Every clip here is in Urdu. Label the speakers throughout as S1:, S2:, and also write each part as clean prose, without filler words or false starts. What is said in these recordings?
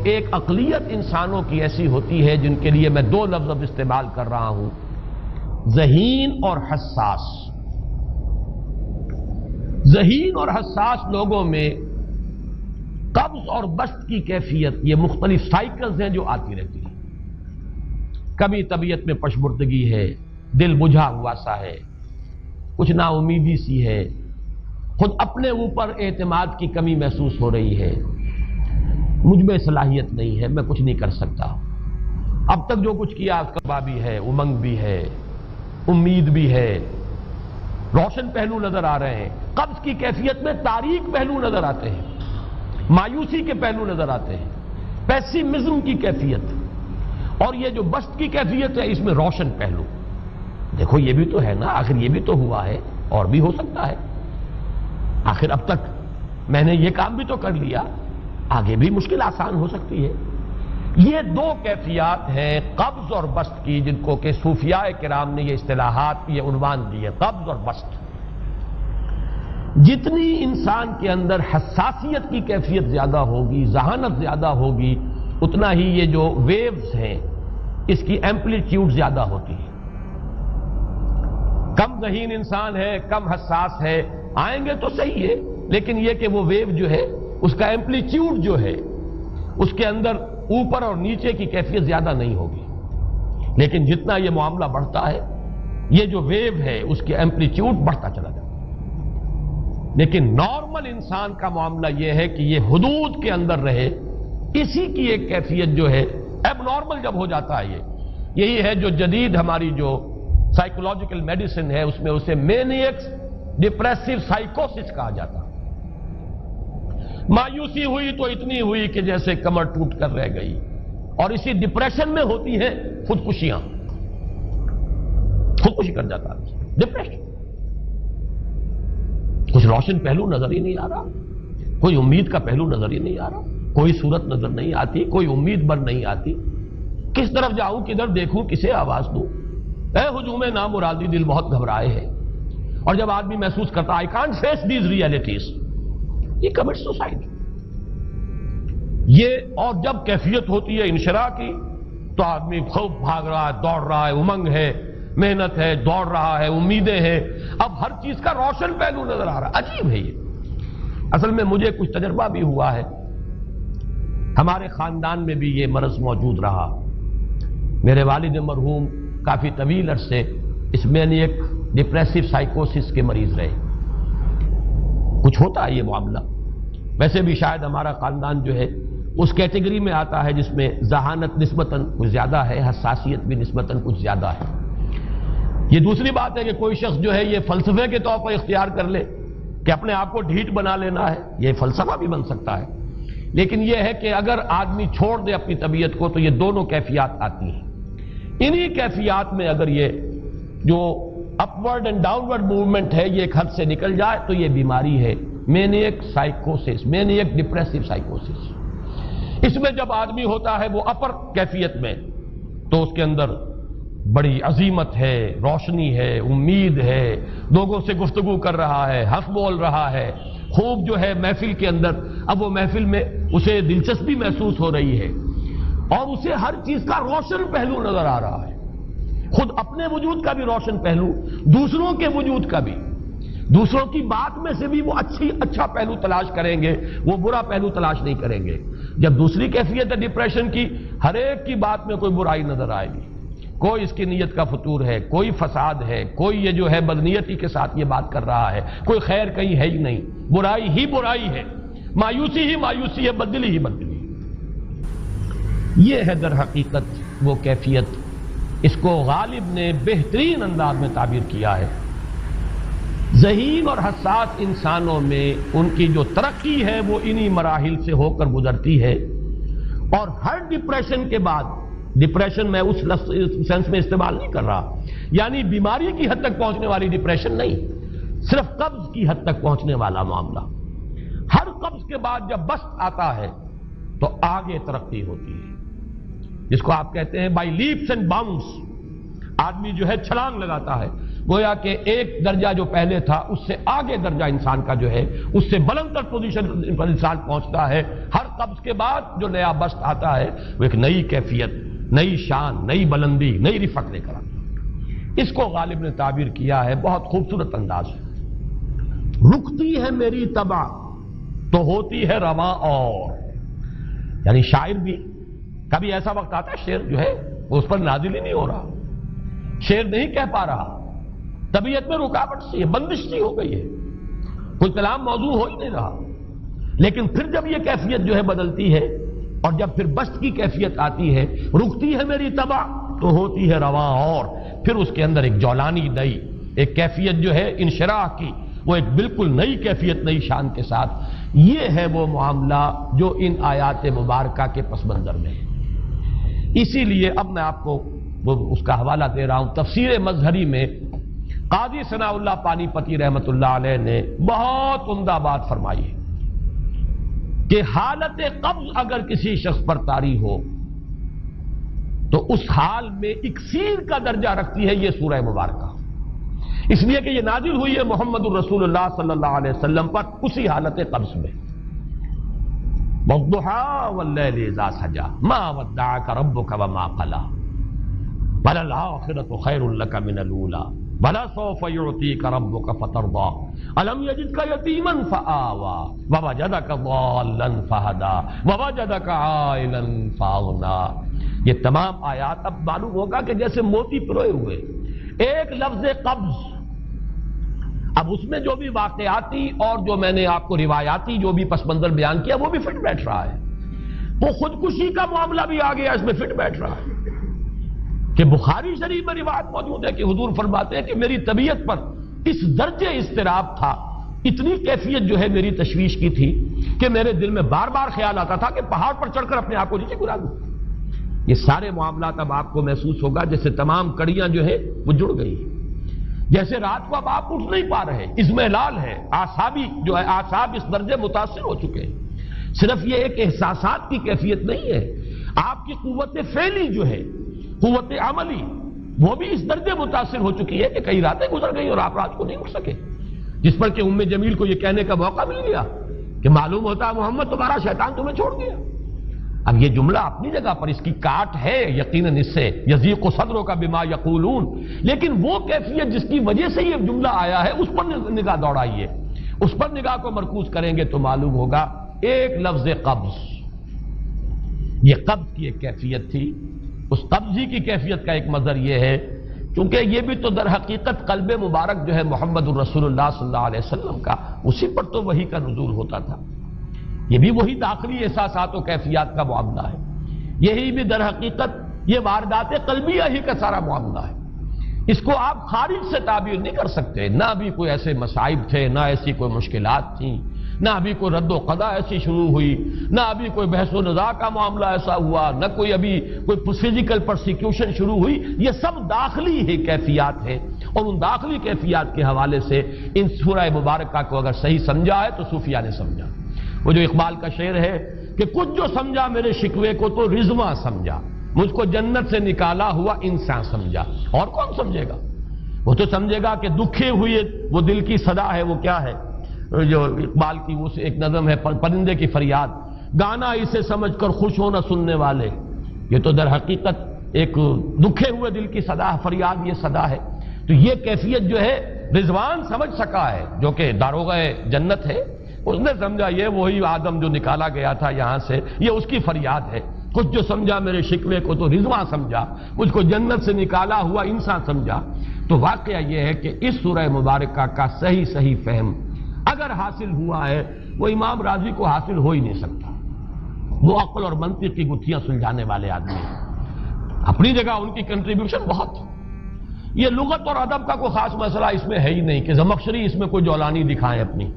S1: ایک اقلیت انسانوں کی ایسی ہوتی ہے جن کے لیے میں دو لفظ اب استعمال کر رہا ہوں، ذہین اور حساس۔ ذہین اور حساس لوگوں میں قبض اور بسط کی کیفیت، یہ مختلف سائیکلز ہیں جو آتی رہتی ہیں۔ کبھی طبیعت میں پشمردگی ہے، دل بجھا ہوا سا ہے، کچھ نا امیدی سی ہے، خود اپنے اوپر اعتماد کی کمی محسوس ہو رہی ہے، مجھ میں صلاحیت نہیں ہے، میں کچھ نہیں کر سکتا، اب تک جو کچھ کیا اس کا بھی ہے، امنگ بھی ہے، امید بھی ہے، روشن پہلو نظر آ رہے ہیں۔ قبض کی کیفیت میں تاریک پہلو نظر آتے ہیں، مایوسی کے پہلو نظر آتے ہیں، پیسیمزم کی کیفیت، اور یہ جو بسط کی کیفیت ہے اس میں روشن پہلو۔ دیکھو یہ بھی تو ہے نا، آخر یہ بھی تو ہوا ہے، اور بھی ہو سکتا ہے، آخر اب تک میں نے یہ کام بھی تو کر لیا، آگے بھی مشکل آسان ہو سکتی ہے۔ یہ دو کیفیات ہیں قبض اور بسط کی، جن کو کہ صوفیاء کرام نے یہ اصطلاحات، یہ عنوان دیے، قبض اور بسط۔ جتنی انسان کے اندر حساسیت کی کیفیت زیادہ ہوگی، ذہانت زیادہ ہوگی، اتنا ہی یہ جو ویوز ہیں اس کی ایمپلیٹیوڈ زیادہ ہوتی ہے۔ کم ذہین انسان ہے، کم حساس ہے، آئیں گے تو صحیح ہے، لیکن یہ کہ وہ ویو جو ہے اس کا ایمپلیٹیوڈ جو ہے اس کے اندر اوپر اور نیچے کی کیفیت زیادہ نہیں ہوگی۔ لیکن جتنا یہ معاملہ بڑھتا ہے یہ جو ویو ہے اس کی ایمپلیٹیوڈ بڑھتا چلا جاتا ہے۔ لیکن نارمل انسان کا معاملہ یہ ہے کہ یہ حدود کے اندر رہے، اسی کی ایک کیفیت جو ہے اب نارمل جب ہو جاتا ہے، یہی ہے جو جدید ہماری جو سائیکولوجیکل میڈیسن ہے اس میں اسے مینیکس ڈپریسو سائیکوسس کہا جاتا ہے۔ مایوسی ہوئی تو اتنی ہوئی کہ جیسے کمر ٹوٹ کر رہ گئی، اور اسی ڈپریشن میں ہوتی ہیں خودکشیاں، خودکشی کر جاتا ہے ڈپریشن۔ کچھ روشن پہلو نظر ہی نہیں آ رہا، کوئی امید کا پہلو نظر ہی نہیں آ رہا، کوئی صورت نظر نہیں آتی، کوئی امید بن نہیں آتی، کس طرف جاؤں، کدھر دیکھوں، کسے آواز دوں، اے ہجوم نامرادی دل بہت گھبرائے ہے۔ اور جب آدمی محسوس کرتا I can't face these realities، یہ کمٹ سوسائڈ۔ یہ اور جب کیفیت ہوتی ہے انشراح کی تو آدمی خوب بھاگ رہا ہے، دوڑ رہا ہے، امنگ ہے، محنت ہے، دوڑ رہا ہے، امیدیں ہیں، اب ہر چیز کا روشن پہلو نظر آ رہا ہے۔ عجیب ہے یہ، اصل میں مجھے کچھ تجربہ بھی ہوا ہے، ہمارے خاندان میں بھی یہ مرض موجود رہا۔ میرے والد مرحوم کافی طویل عرصے اس مینیک ڈپریسو سائیکوسس کے مریض رہے۔ کچھ ہوتا ہے یہ معاملہ، ویسے بھی شاید ہمارا خاندان جو ہے اس کیٹیگری میں آتا ہے جس میں ذہانت نسبتاً کچھ زیادہ ہے، حساسیت بھی نسبتاً کچھ زیادہ ہے۔ یہ دوسری بات ہے کہ کوئی شخص جو ہے یہ فلسفے کے طور پر اختیار کر لے کہ اپنے آپ کو ڈھیٹ بنا لینا ہے، یہ فلسفہ بھی بن سکتا ہے، لیکن یہ ہے کہ اگر آدمی چھوڑ دے اپنی طبیعت کو تو یہ دونوں کیفیات آتی ہیں۔ انہی کیفیات میں اگر یہ جو اپورڈ اینڈ ڈاؤنورڈ موومنٹ ہے یہ ایک حد سے نکل جائے تو یہ بیماری ہے مینیک سائیکوسس، مینیک ڈپریسو سائیکوسس۔ اس میں جب آدمی ہوتا ہے وہ اپر کیفیت میں تو اس کے اندر بڑی عظیمت ہے، روشنی ہے، امید ہے، لوگوں سے گفتگو کر رہا ہے، ہنس بول رہا ہے، خوب جو ہے محفل کے اندر، اب وہ محفل میں اسے دلچسپی محسوس ہو رہی ہے اور اسے ہر چیز کا روشن پہلو نظر آ رہا ہے، خود اپنے وجود کا بھی روشن پہلو، دوسروں کے وجود کا بھی، دوسروں کی بات میں سے بھی وہ اچھا پہلو تلاش کریں گے، وہ برا پہلو تلاش نہیں کریں گے۔ جب دوسری کیفیت ہے ڈپریشن کی، ہر ایک کی بات میں کوئی برائی نظر آئے گی، کوئی اس کی نیت کا فطور ہے، کوئی فساد ہے، کوئی یہ جو ہے بدنیتی کے ساتھ یہ بات کر رہا ہے، کوئی خیر کہیں ہے ہی نہیں، برائی ہی برائی ہے، مایوسی ہی مایوسی ہے، بدلی ہی بدلی۔ یہ ہے در حقیقت وہ کیفیت، اس کو غالب نے بہترین انداز میں تعبیر کیا ہے۔ ذہین اور حساس انسانوں میں ان کی جو ترقی ہے وہ انہی مراحل سے ہو کر گزرتی ہے، اور ہر ڈپریشن کے بعد، ڈپریشن میں اس سینس میں استعمال نہیں کر رہا یعنی بیماری کی حد تک پہنچنے والی ڈپریشن نہیں، صرف قبض کی حد تک پہنچنے والا معاملہ۔ ہر قبض کے بعد جب بسط آتا ہے تو آگے ترقی ہوتی ہے، جس کو آپ کہتے ہیں بائی لیپس اینڈ باؤنڈس، آدمی جو ہے چھلانگ لگاتا ہے، گویا کہ ایک درجہ جو پہلے تھا اس سے آگے درجہ انسان کا جو ہے اس سے بلندر پوزیشن پر انسان پہنچتا ہے. ہر قبض کے بعد جو نیا بست آتا ہے وہ ایک نئی کیفیت، نئی شان، نئی بلندی، نئی رفعت لے کر آتا ہے. اس کو غالب نے تعبیر کیا ہے بہت خوبصورت انداز ہے. رکتی ہے میری طبع تو ہوتی ہے رواں اور. یعنی شاعر بھی کبھی ایسا وقت آتا ہے شعر جو ہے وہ اس پر نازل ہی نہیں ہو رہا، شعر نہیں کہہ پا رہا، طبیعت میں رکاوٹ سی ہے، بندش سی ہو گئی ہے، کوئی کلام موضوع ہو ہی نہیں رہا. لیکن پھر جب یہ کیفیت جو ہے بدلتی ہے اور جب پھر بست کی کیفیت آتی ہے، رکتی ہے میری طبع تو ہوتی ہے رواں اور، پھر اس کے اندر ایک جولانی نئی ایک کیفیت جو ہے انشراح کی، وہ ایک بالکل نئی کیفیت، نئی شان کے ساتھ. یہ ہے وہ معاملہ جو ان آیات مبارکہ کے پس منظر میں ہے. اسی لیے اب میں آپ کو اس کا حوالہ دے رہا ہوں. تفسیر مظہری میں قاضی ثناء اللہ پانی پتی رحمت اللہ علیہ نے بہت عمدہ بات فرمائی ہے کہ حالت قبض اگر کسی شخص پر طاری ہو تو اس حال میں اکسیر کا درجہ رکھتی ہے یہ سورہ مبارکہ، اس لیے کہ یہ نازل ہوئی ہے محمد الرسول اللہ صلی اللہ علیہ وسلم پر اسی حالت قبض میں. وَالضُّحَىٰ وَاللَّيْلِ إِذَا سَجَىٰ مَا وَدَّعَكَ رَبُّكَ وَمَا قَلَىٰ وَلَلْآخِرَةُ خَيْرٌ لَكَ مِنَ الْأُولَىٰ وَلَسَوْفَ يُعْطِيكَ رَبُّكَ فَتَرْضَىٰ أَلَمْ يَجِدْكَ يَتِيمًا فَآوَىٰ وَوَجَدَكَ ضَالًّا فَهَدَىٰ وَوَجَدَكَ عَائِلًا فَأَغْنَىٰ. یہ تمام آیات اب معلوم ہوگا کہ جیسے موتی پروئے ہوئے. ایک لفظ قبض، اب اس میں جو بھی واقعاتی اور جو میں نے آپ کو روایاتی جو بھی پس منظر بیان کیا وہ بھی فٹ بیٹھ رہا ہے. وہ خودکشی کا معاملہ بھی آ گیا، اس میں فٹ بیٹھ رہا ہے کہ بخاری شریف میں روایت موجود ہے کہ حضور فرماتے ہیں کہ میری طبیعت پر اس درجے اضطراب تھا، اتنی کیفیت جو ہے میری تشویش کی تھی کہ میرے دل میں بار بار خیال آتا تھا کہ پہاڑ پر چڑھ کر اپنے آپ کو نیچے گرا دوں. یہ سارے معاملات اب آپ کو محسوس ہوگا جیسے تمام کڑیاں جو ہے وہ جڑ گئی، جیسے رات کو اب آپ اٹھ نہیں پا رہے، اضمحلال ہے، اعصابی جو ہے اعصاب اس درجے متاثر ہو چکے ہیں. صرف یہ ایک احساسات کی کیفیت نہیں ہے، آپ کی قوت فعلی جو ہے، قوت عملی، وہ بھی اس درجے متاثر ہو چکی ہے کہ کئی راتیں گزر گئی اور آپ رات کو نہیں اٹھ سکے، جس پر کہ ام جمیل کو یہ کہنے کا موقع مل گیا کہ معلوم ہوتا ہے محمد تمہارا شیطان تمہیں چھوڑ گیا. اب یہ جملہ اپنی جگہ پر اس کی کاٹ ہے یقیناً، اس سے یضیق صدرک بما یقولون، لیکن وہ کیفیت جس کی وجہ سے یہ جملہ آیا ہے اس پر نگاہ دوڑائیے، اس پر نگاہ کو مرکوز کریں گے تو معلوم ہوگا ایک لفظ قبض، یہ قبض کی ایک کیفیت تھی. اس قبضی کی کیفیت کا ایک مظہر یہ ہے کیونکہ یہ بھی تو در حقیقت قلب مبارک جو ہے محمد الرسول اللہ صلی اللہ علیہ وسلم کا، اسی پر تو وحی کا نزول ہوتا تھا. یہ بھی وہی داخلی احساسات و کیفیات کا معاملہ ہے، یہی بھی در حقیقت یہ واردات قلبیہ ہی کا سارا معاملہ ہے. اس کو آپ خارج سے تعبیر نہیں کر سکتے، نہ ابھی کوئی ایسے مصائب تھے، نہ ایسی کوئی مشکلات تھیں، نہ ابھی کوئی رد و قضا ایسی شروع ہوئی، نہ ابھی کوئی بحث و نزاع کا معاملہ ایسا ہوا، نہ کوئی ابھی کوئی فزیکل پرسیکیوشن شروع ہوئی. یہ سب داخلی ہی کیفیات ہیں، اور ان داخلی کیفیات کے حوالے سے ان سورہ مبارکہ کو اگر صحیح سمجھا ہے تو صوفیہ نے سمجھا. وہ جو اقبال کا شعر ہے کہ کچھ جو سمجھا میرے شکوے کو تو رضواں سمجھا، مجھ کو جنت سے نکالا ہوا انسان سمجھا. اور کون سمجھے گا؟ وہ تو سمجھے گا کہ دکھے ہوئے وہ دل کی صدا ہے. وہ کیا ہے جو اقبال کی وہ ایک نظم ہے، پرندے کی فریاد، گانا اسے سمجھ کر خوش ہونا سننے والے. یہ تو در حقیقت ایک دکھے ہوئے دل کی صدا، فریاد یہ صدا ہے. تو یہ کیفیت جو ہے رضوان سمجھ سکا ہے جو کہ داروغہ جنت ہے، اس نے سمجھا یہ وہی آدم جو نکالا گیا تھا یہاں سے، یہ اس کی فریاد ہے. کچھ جو سمجھا میرے شکوے کو تو رضواں سمجھا، مجھ کو جنت سے نکالا ہوا انسان سمجھا. تو واقعہ یہ ہے کہ اس سورہ مبارکہ کا صحیح فہم اگر حاصل ہوا ہے، وہ امام راضی کو حاصل ہو ہی نہیں سکتا. وہ عقل اور منطق کی گتھیاں سلجھانے والے آدمی ہیں، اپنی جگہ ان کی کنٹریبیوشن بہت. یہ لغت اور ادب کا کوئی خاص مسئلہ اس میں ہے ہی نہیں کہ زمخشری اس میں کوئی جولانی دکھائیں اپنی،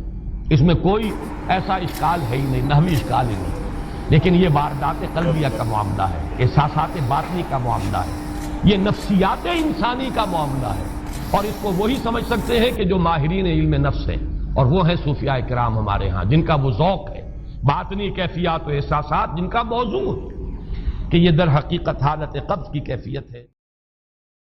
S1: اس میں کوئی ایسا اشکال ہے ہی نہیں، نحوی اشکال ہی نہیں. لیکن یہ واردات قلبیہ کا معاملہ ہے، احساسات باطنی کا معاملہ ہے، یہ نفسیات انسانی کا معاملہ ہے. اور اس کو وہی سمجھ سکتے ہیں کہ جو ماہرین علم نفس ہیں، اور وہ ہیں صوفیاء کرام ہمارے ہاں، جن کا وہ ذوق ہے باطنی کیفیات و احساسات، جن کا موضوع ہے کہ یہ در حقیقت حالت قبض کی کیفیت ہے.